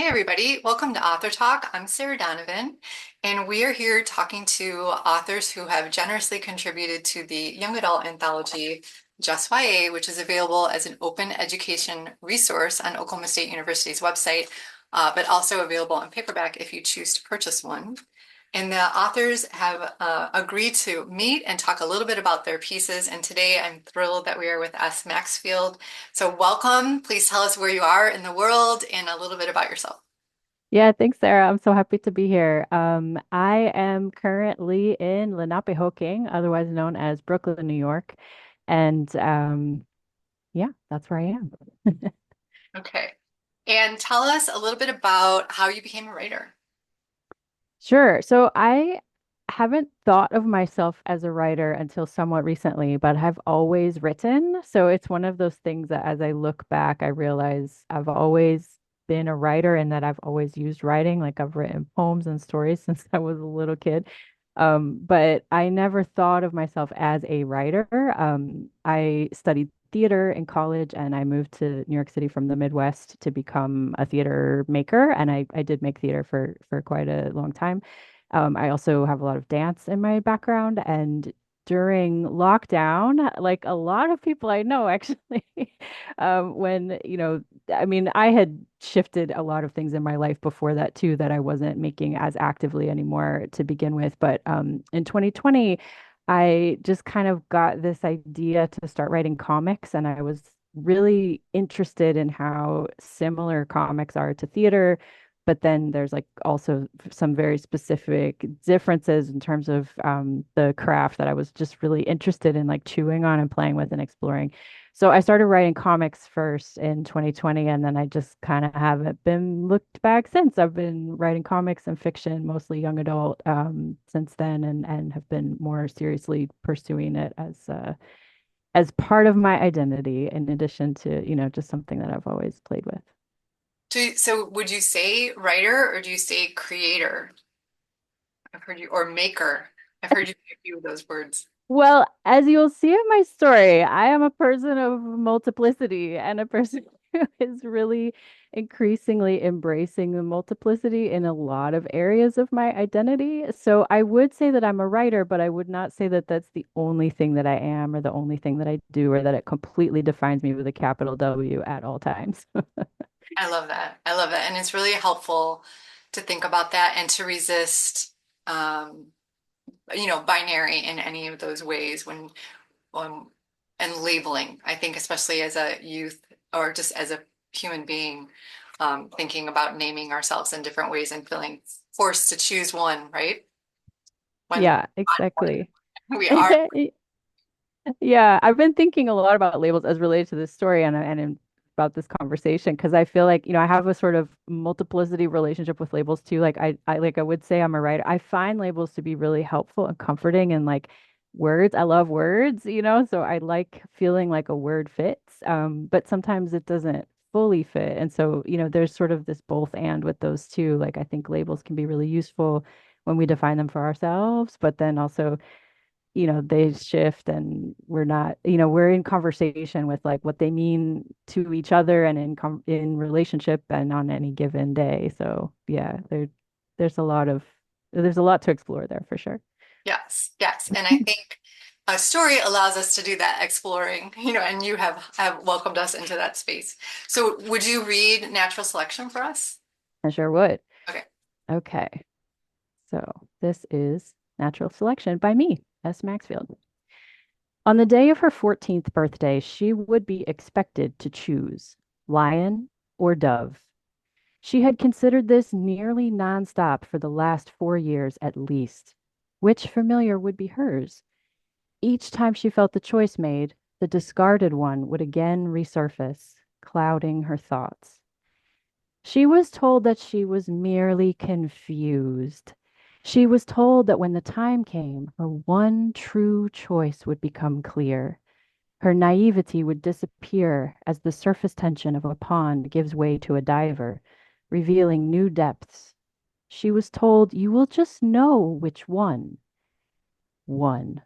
Hey everybody, welcome to Author Talk. I'm Sarah Donovan, and we are here talking to authors who have generously contributed to the young adult anthology Just YA, which is available as an open education resource on Oklahoma State University's website, but also available in paperback if you choose to purchase one. And the authors have agreed to meet and talk a little bit about their pieces. And today I'm thrilled that we are with Maxfield. So welcome. Please tell us where you are in the world and a little bit about yourself. Yeah, thanks, Sarah. I'm so happy to be here. I am currently in Lenapehoking, otherwise known as Brooklyn, New York. And yeah, that's where I am. Okay. And tell us a little bit about how you became a writer. Sure. So I haven't thought of myself as a writer until somewhat recently, but I've always written. So it's one of those things that as I look back, I realize I've always been a writer and that I've always used writing. Like I've written poems and stories since I was a little kid. But I never thought of myself as a writer. I studied theater in college and I moved to New York City from the Midwest to become a theater maker. And I did make theater for quite a long time. I also have a lot of dance in my background. And during lockdown, like a lot of people I know actually, when, I mean, I had shifted a lot of things in my life before that too, that I wasn't making as actively anymore to begin with. But in 2020, I just kind of got this idea to start writing comics, and I was really interested in how similar comics are to theater. But then there's like also some very specific differences in terms of the craft that I was just really interested in, like chewing on and playing with and exploring. So I started writing comics first in 2020, and then I just kind of haven't been looked back since. I've been writing comics and fiction, mostly young adult, since then, and have been more seriously pursuing it as part of my identity, in addition to, just something that I've always played with. So would you say writer or do you say creator? I've heard you, or maker. I've heard you say a few of those words. Well, as you'll see in my story, I am a person of multiplicity and a person who is really increasingly embracing the multiplicity in a lot of areas of my identity. So I would say that I'm a writer, but I would not say that that's the only thing that I am or the only thing that I do or that it completely defines me with a capital W at all times. I love that. I love that. And it's really helpful to think about that and to resist, um, binary in any of those ways when and labeling. I think especially as a youth or just as a human being, thinking about naming ourselves in different ways and feeling forced to choose one, right? When Yeah, exactly. we are. Yeah, I've been thinking a lot about labels as related to this story about this conversation because I feel like, I have a sort of multiplicity relationship with labels too. Like I would say I'm a writer. I find labels to be really helpful and comforting and like words. I love words, so I like feeling like a word fits. But sometimes it doesn't fully fit. And so, there's sort of this both and with those two. Like I think labels can be really useful when we define them for ourselves, but then also they shift and we're in conversation with like what they mean to each other and in relationship and on any given day. So yeah, there's a lot of there's a lot to explore there for sure. Yes, yes. And I think a story allows us to do that exploring, and you have welcomed us into that space. So would you read Natural Selection for us? I sure would. Okay. Okay. So this is Natural Selection by me, S. Maxfield. On the day of her 14th birthday, she would be expected to choose lion or dove. She had considered this nearly nonstop for the last 4 years at least. Which familiar would be hers? Each time she felt the choice made, the discarded one would again resurface, clouding her thoughts. She was told that she was merely confused. She was told that when the time came, her one true choice would become clear. Her naivety would disappear as the surface tension of a pond gives way to a diver, revealing new depths. She was told, you will just know which one. One.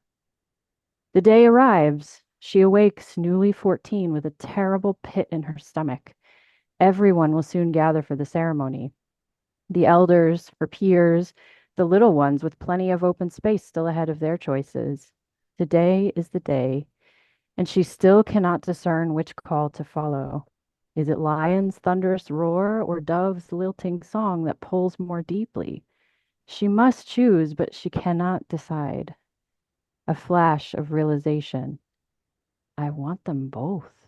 The day arrives. She awakes newly 14 with a terrible pit in her stomach. Everyone will soon gather for the ceremony. The elders, her peers, the little ones with plenty of open space still ahead of their choices. Today is the day, and she still cannot discern which call to follow. Is it lion's thunderous roar or dove's lilting song that pulls more deeply? She must choose, but she cannot decide. A flash of realization. I want them both.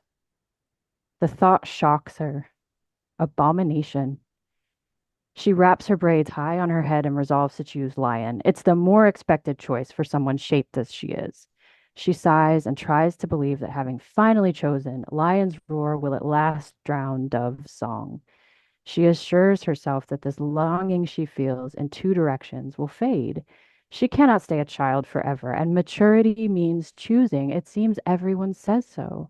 The thought shocks her. Abomination. She wraps her braids high on her head and resolves to choose lion. It's the more expected choice for someone shaped as she is. She sighs and tries to believe that having finally chosen, lion's roar will at last drown dove's song. She assures herself that this longing she feels in two directions will fade. She cannot stay a child forever, and maturity means choosing. It seems everyone says so.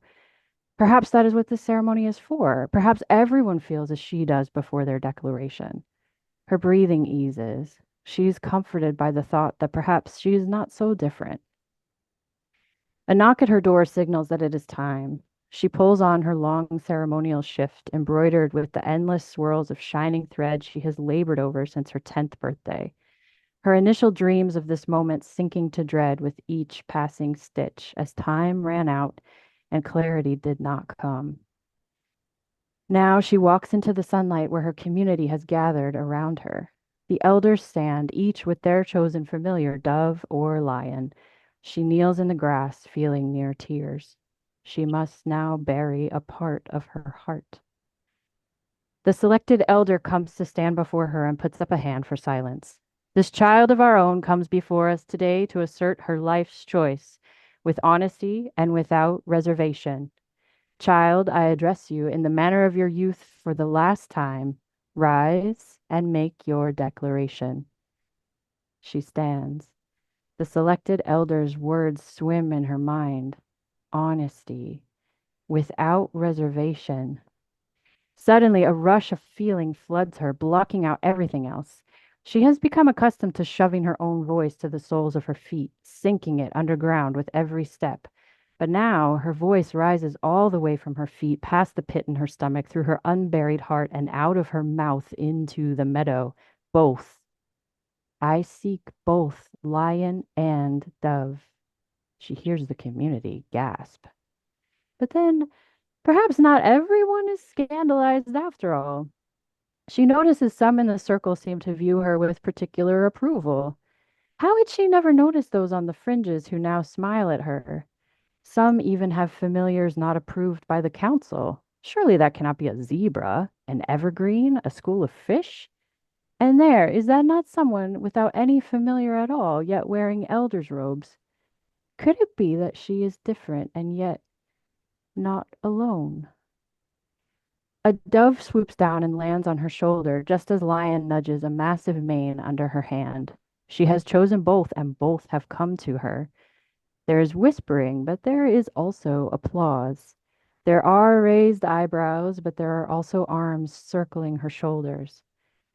Perhaps that is what this ceremony is for. Perhaps everyone feels as she does before their declaration. Her breathing eases. She is comforted by the thought that perhaps she is not so different. A knock at her door signals that it is time. She pulls on her long ceremonial shift, embroidered with the endless swirls of shining thread she has labored over since her 10th birthday. Her initial dreams of this moment sinking to dread with each passing stitch as time ran out and clarity did not come. Now she walks into the sunlight where her community has gathered around her. The elders stand, each with their chosen familiar, dove or lion. She kneels in the grass, feeling near tears. She must now bury a part of her heart. The selected elder comes to stand before her and puts up a hand for silence. This child of our own comes before us today to assert her life's choice with honesty and without reservation. Child, I address you in the manner of your youth for the last time. Rise and make your declaration. She stands. The selected elder's words swim in her mind. Honesty, without reservation. Suddenly, a rush of feeling floods her, blocking out everything else. She has become accustomed to shoving her own voice to the soles of her feet, sinking it underground with every step. But now her voice rises all the way from her feet, past the pit in her stomach, through her unburied heart, and out of her mouth into the meadow. Both. I seek both lion and dove. She hears the community gasp. But then, perhaps not everyone is scandalized after all. She notices some in the circle seem to view her with particular approval. How had she never noticed those on the fringes who now smile at her? Some even have familiars not approved by the council. Surely that cannot be a zebra, an evergreen, a school of fish? And there, is that not someone without any familiar at all, yet wearing elder's robes? Could it be that she is different and yet not alone? A dove swoops down and lands on her shoulder just as Lion nudges a massive mane under her hand. She has chosen both, and both have come to her. There is whispering, but there is also applause. There are raised eyebrows, but there are also arms circling her shoulders.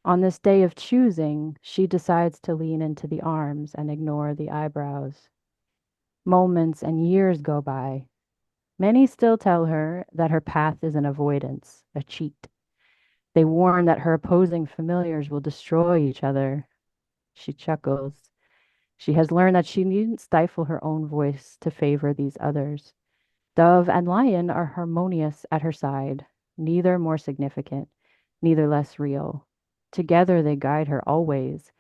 On this day of choosing, she decides to lean into the arms and ignore the eyebrows. Moments and years go by. Many still tell her that her path is an avoidance, a cheat. They warn that her opposing familiars will destroy each other. She chuckles. She has learned that she needn't stifle her own voice to favor these others. Dove and lion are harmonious at her side, neither more significant, neither less real. Together they guide her always,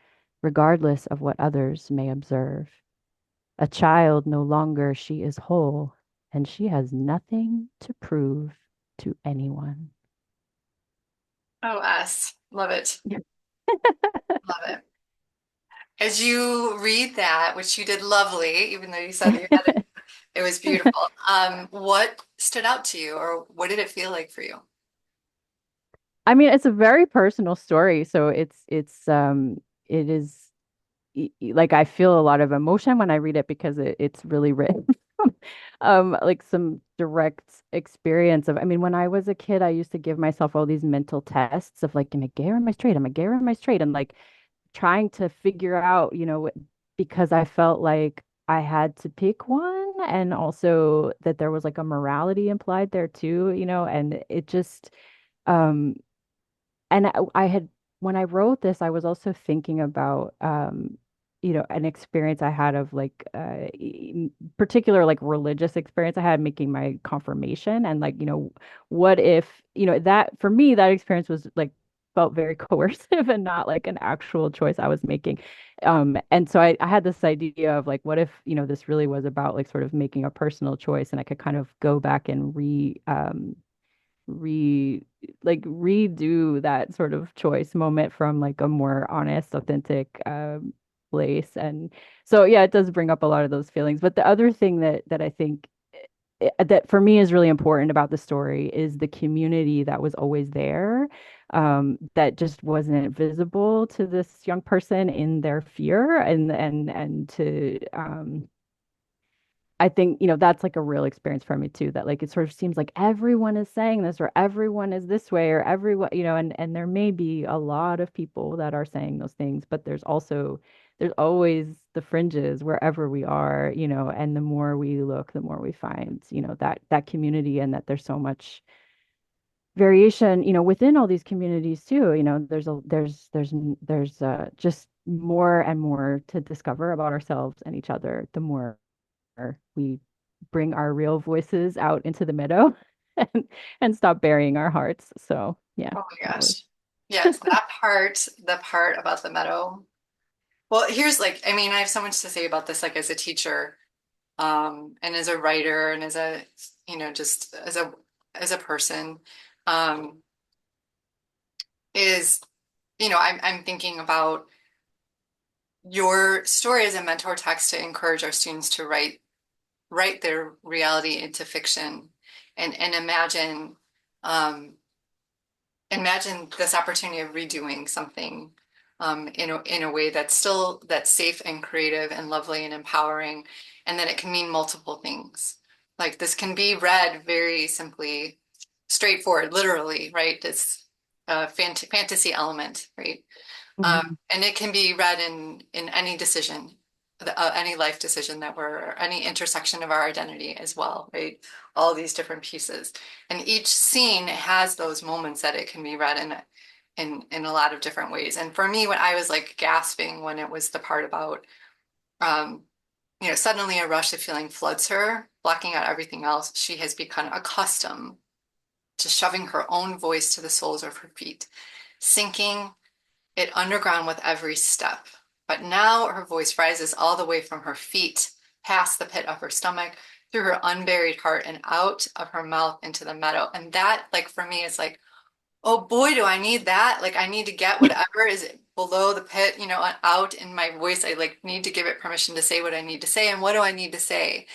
regardless of what others may observe. A child no longer, she is whole, and she has nothing to prove to anyone. Oh, S. Love it. Love it. As you read that, which you did lovely, even though you said you had it was beautiful. What stood out to you, or what did it feel like for you? I mean, it's a very personal story, so it is like I feel a lot of emotion when I read it because it's really written from like some direct experience of, I mean, when I was a kid, I used to give myself all these mental tests of like, am I gay or am I straight? Am I gay or am I straight? And like trying to figure out, because I felt like I had to pick one, and also that there was like a morality implied there too, and it just Um, and I had, when I wrote this, I was also thinking about, an experience I had of like, particular like religious experience I had making my confirmation. And like, what if, that for me, that experience was like, felt very coercive and not like an actual choice I was making. And so I had this idea of like, what if, this really was about like sort of making a personal choice and I could kind of go back and re redo that sort of choice moment from like a more honest, authentic place. And so yeah, it does bring up a lot of those feelings. But the other thing that I think that for me is really important about the story is the community that was always there, that just wasn't visible to this young person in their fear and to I think, that's like a real experience for me too, that like it sort of seems like everyone is saying this or everyone is this way or everyone, and there may be a lot of people that are saying those things, but there's always the fringes wherever we are, and the more we look, the more we find, that community and that there's so much variation, within all these communities too. There's just more and more to discover about ourselves and each other, the more we bring our real voices out into the meadow and stop burying our hearts. So yeah, Oh my that was. gosh. Yes, that part, the part about the meadow. Well, here's like, I mean, I have so much to say about this, like as a teacher, and as a writer and as a, just as a person, um, is, I'm thinking about your story as a mentor text to encourage our students to write their reality into fiction and um, imagine this opportunity of redoing something in a way that's safe and creative and lovely and empowering, and that it can mean multiple things. Like this can be read very simply, straightforward, literally, right? It's a fantasy element, right? Mhm. And it can be read in any decision, any life decision that we're, any intersection of our identity as well, right? All these different pieces, and each scene has those moments that it can be read in a lot of different ways. And for me, when I was like gasping when it was the part about, um, suddenly a rush of feeling floods her, blocking out everything else. She has become accustomed to shoving her own voice to the soles of her feet, sinking it underground with every step. But now her voice rises all the way from her feet, past the pit of her stomach, through her unburied heart, and out of her mouth into the meadow. And that, like, for me, is like, oh boy, do I need that. Like, I need to get whatever is below the pit, out in my voice. I like need to give it permission to say what I need to say. And what do I need to say?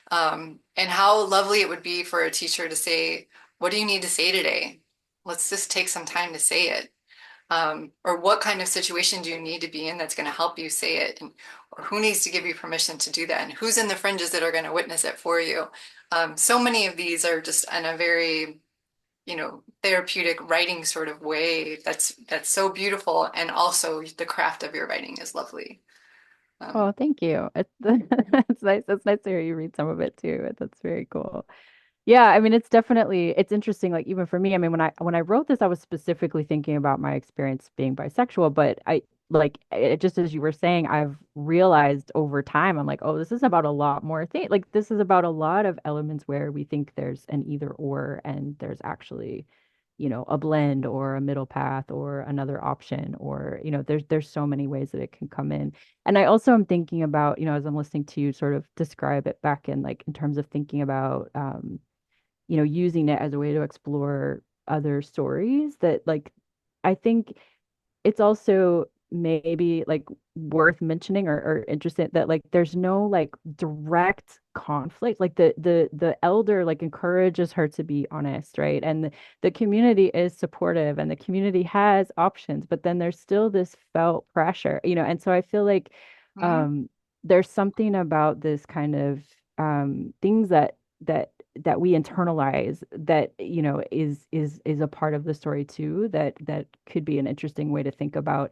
And how lovely it would be for a teacher to say, what do you need to say today? Let's just take some time to say it. Or what kind of situation do you need to be in that's going to help you say it, and or who needs to give you permission to do that, and who's in the fringes that are going to witness it for you. So many of these are just in a very, therapeutic writing sort of way that's so beautiful, and also the craft of your writing is lovely. Oh, Um, thank you. It's nice. It's nice to hear you read some of it too. That's very cool. Yeah, I mean, it's interesting. Like even for me, I mean, when I wrote this, I was specifically thinking about my experience being bisexual, but just as you were saying, I've realized over time, I'm like, oh, this is about a lot more thing. Like this is about a lot of elements where we think there's an either or, and there's actually, a blend or a middle path or another option, or, there's so many ways that it can come in. And I also am thinking about, as I'm listening to you sort of describe it back in like in terms of thinking about using it as a way to explore other stories that like I think it's also maybe like worth mentioning or interesting that like there's no like direct conflict. Like the elder like encourages her to be honest, right? And the community is supportive and the community has options, but then there's still this felt pressure, and so I feel like mhm. um there's something about this kind of things that we internalize that is a part of the story too, that could be an interesting way to think about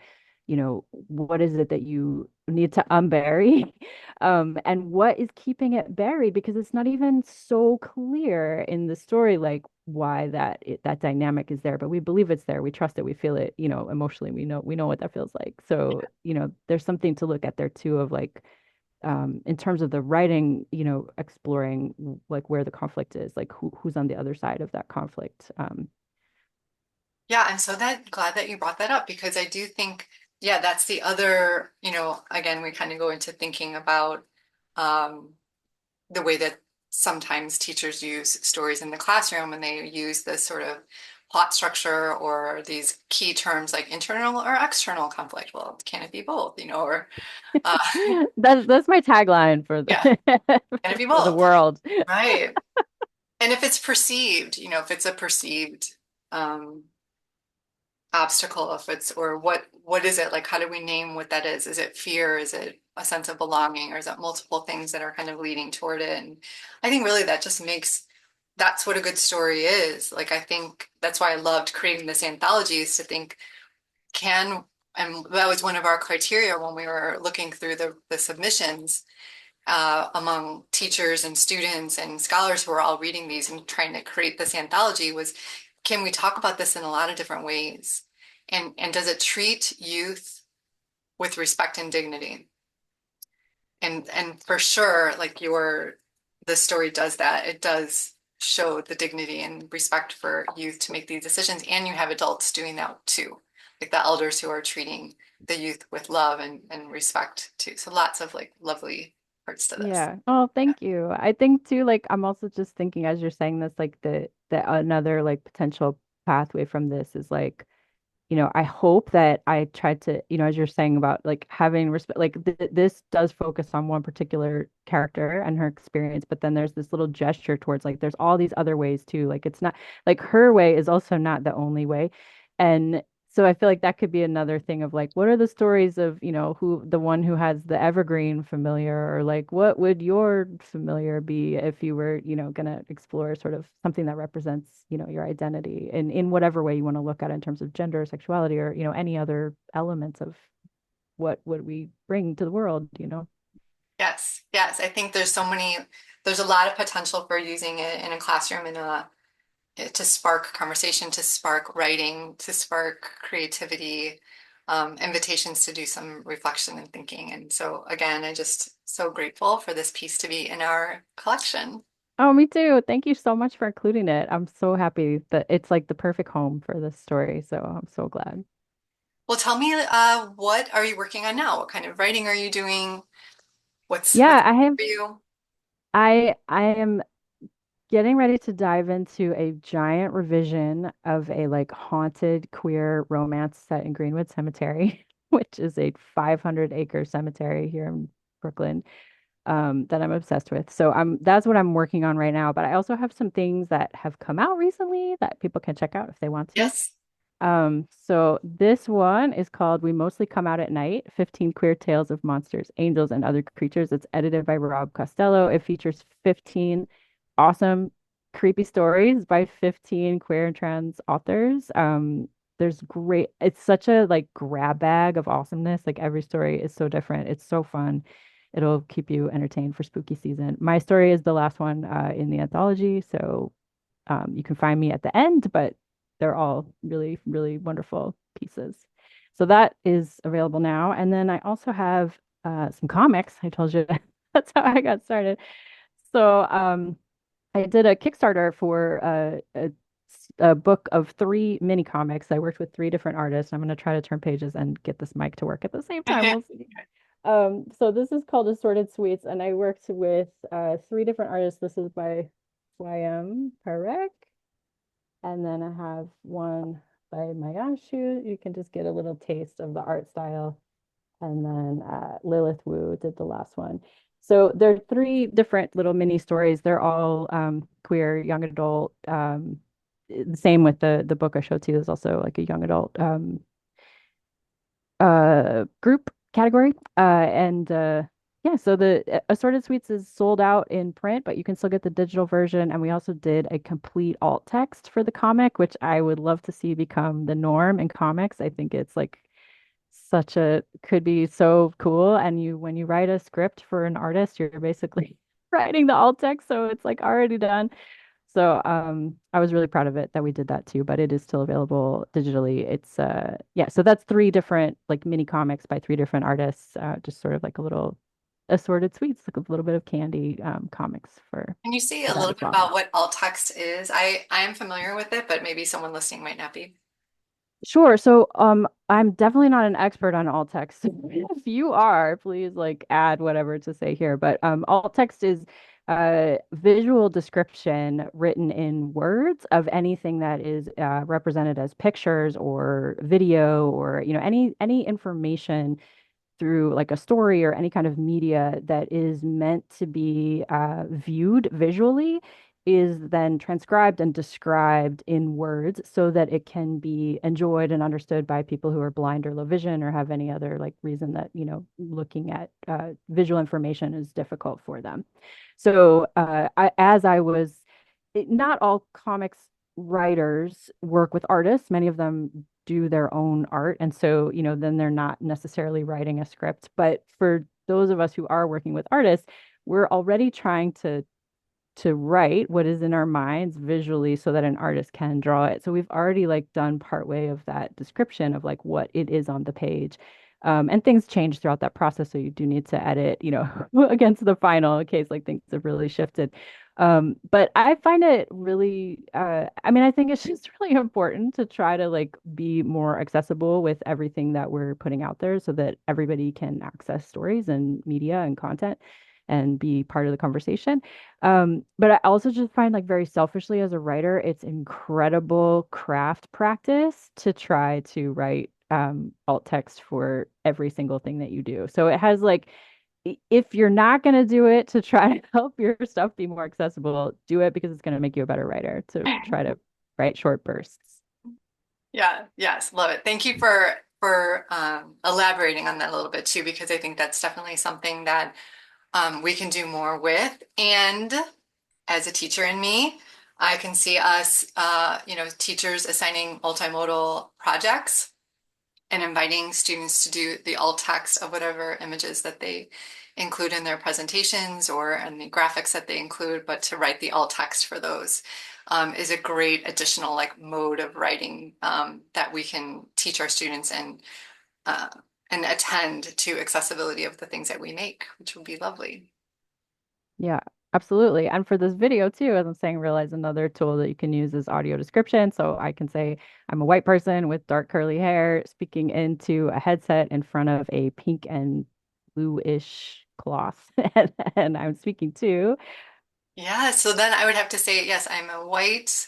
what is it that you need to unbury? And what is keeping it buried? Because it's not even so clear in the story, like why that dynamic is there, but we believe it's there. We trust it. We feel it, emotionally. We know what that feels like. So, there's something to look at there too of like in terms of the writing, exploring like where the conflict is, like who's on the other side of that conflict. Yeah, I'm so glad that you brought that up because I do think, yeah, that's the other, again, we kind of go into thinking about um, the way that sometimes teachers use stories in the classroom and they use this sort of plot structure or these key terms like internal or external conflict. Well, can it be both, or uh, That's my tagline for yeah, can it be for the both? world. Right. And if it's perceived, if it's a perceived um, obstacle, if it's or what is it? Like how do we name what that is? Is it fear? Is it a sense of belonging? Or is it multiple things that are kind of leading toward it? And I think really that just makes that's what a good story is. Like I think that's why I loved creating this anthology is to think can and that was one of our criteria when we were looking through the submissions among teachers and students and scholars who are all reading these and trying to create this anthology was, can we talk about this in a lot of different ways? And does it treat youth with respect and dignity? And for sure, like the story does that. It does show the dignity and respect for youth to make these decisions. And you have adults doing that too, like the elders who are treating the youth with love and respect too. So lots of like lovely parts to this. Yeah. Oh, thank you. I think too, like I'm also just thinking as you're saying this, like the another like potential pathway from this is like, I hope that I tried to, as you're saying about like having respect, like this does focus on one particular character and her experience, but then there's this little gesture towards like there's all these other ways too. Like it's not like her way is also not the only way. And so I feel like that could be another thing of like, what are the stories of, who the one who has the evergreen familiar, or like, what would your familiar be if you were, gonna explore sort of something that represents, your identity in whatever way you want to look at it in terms of gender, sexuality, or, any other elements of what would we bring to the world. Yes, yes. I think there's a lot of potential for using it in a classroom to spark conversation, to spark writing, to spark creativity, invitations to do some reflection and thinking. And so again, I just so grateful for this piece to be in our collection. Oh, me too. Thank you so much for including it. I'm so happy that it's like the perfect home for this story. So I'm so glad. Well, tell me, what are you working on now? What kind of writing are you doing? What's Yeah, I have for you? I am getting ready to dive into a giant revision of a like haunted queer romance set in Greenwood Cemetery, which is a 500-acre cemetery here in Brooklyn, that I'm obsessed with. So that's what I'm working on right now. But I also have some things that have come out recently that people can check out if they want to. Yes. So this one is called We Mostly Come Out at Night, 15 Queer Tales of Monsters, Angels, and Other Creatures. It's edited by Rob Costello. It features 15 awesome, creepy stories by 15 queer and trans authors. It's such a like grab bag of awesomeness. Like every story is so different. It's so fun. It'll keep you entertained for spooky season. My story is the last one in the anthology, so you can find me at the end, but they're all really, really wonderful pieces. So that is available now. And then I also have some comics. I told you that's how I got started. So I did a Kickstarter for a book of three mini comics. I worked with three different artists. I'm going to try to turn pages and get this mic to work at the same time. We'll see. So this is called Assorted Sweets, and I worked with three different artists. This is by YM Parek, and then I have one by Mayashu. You can just get a little taste of the art style. And then Lilith Wu did the last one. So there are three different little mini stories. They're all queer, young adult. The same with the book I showed to you is also like a young adult group category. And yeah, so the Assorted Sweets is sold out in print, but you can still get the digital version. And we also did a complete alt text for the comic, which I would love to see become the norm in comics. I think it's like such a could be so cool. And you when you write a script for an artist, you're basically writing the alt text, so it's like already done. So I was really proud of it that we did that too, but it is still available digitally. It's yeah, so that's three different like mini comics by three different artists, just sort of like a little assorted sweets, like a little bit of candy comics Can you say for a that little as bit well. about what alt text is? I am familiar with it, but maybe someone listening might not be. Sure. So, I'm definitely not an expert on alt text. If you are, please like add whatever to say here. But alt text is visual description written in words of anything that is represented as pictures or video or any information through like a story or any kind of media that is meant to be viewed visually is then transcribed and described in words so that it can be enjoyed and understood by people who are blind or low vision or have any other like reason that, looking at visual information is difficult for them. So as I was, not all comics writers work with artists. Many of them do their own art. And so, then they're not necessarily writing a script. But for those of us who are working with artists, we're already trying to write what is in our minds visually so that an artist can draw it. So we've already like done part way of that description of like what it is on the page. And things change throughout that process. So you do need to edit, against the final in case like things have really shifted. But I find it really, I mean, I think it's just really important to try to like be more accessible with everything that we're putting out there so that everybody can access stories and media and content and be part of the conversation. But I also just find like very selfishly as a writer, it's incredible craft practice to try to write alt text for every single thing that you do. So it has like if you're not going to do it to try to help your stuff be more accessible, do it because it's going to make you a better writer to try to write short bursts. Yeah, yes, love it. Thank you for elaborating on that a little bit too, because I think that's definitely something that we can do more with. And as a teacher in me, I can see us, teachers assigning multimodal projects and inviting students to do the alt text of whatever images that they include in their presentations or in the graphics that they include, but to write the alt text for those is a great additional like mode of writing that we can teach our students uh, and attend to accessibility of the things that we make, which would be lovely. Yeah, absolutely. And for this video too, as I'm saying, realize another tool that you can use is audio description. So I can say I'm a white person with dark curly hair speaking into a headset in front of a pink and bluish cloth. And I'm speaking to, Yeah, so then I would have to say, yes, I'm a white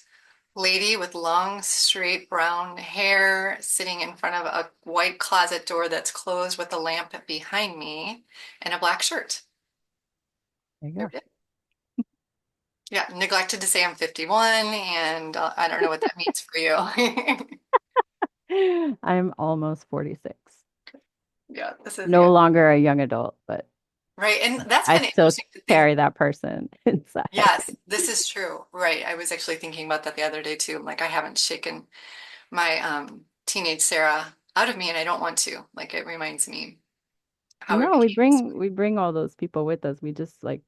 lady with long, straight brown hair sitting in front of a white closet door that's closed with a lamp behind me and a black shirt. there you There go. we go. Yeah, neglected to say I'm 51 and I don't know what that means for you. I'm almost 46. Yeah, this is, No yeah, longer a young adult, but right. And that's I kind of still interesting to think. carry that person inside. Yes, this is true. Right. I was actually thinking about that the other day too. Like I haven't shaken my teenage Sarah out of me and I don't want to. Like it reminds me how it No, we became. bring all those people with us. We just like,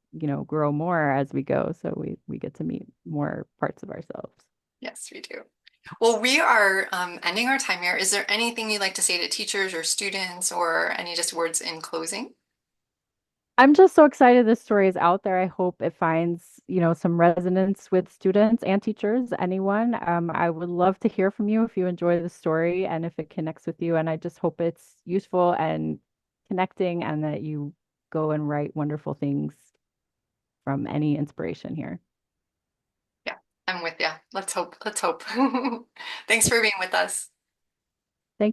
grow more as we go. So we get to meet more parts of ourselves. Yes, we do. Well, we are ending our time here. Is there anything you'd like to say to teachers or students or any just words in closing? I'm just so excited this story is out there. I hope it finds, some resonance with students and teachers, anyone. I would love to hear from you if you enjoy the story and if it connects with you. And I just hope it's useful and connecting and that you go and write wonderful things from any inspiration here. Yeah, I'm with you. Let's hope. Let's hope. Thanks for being with us.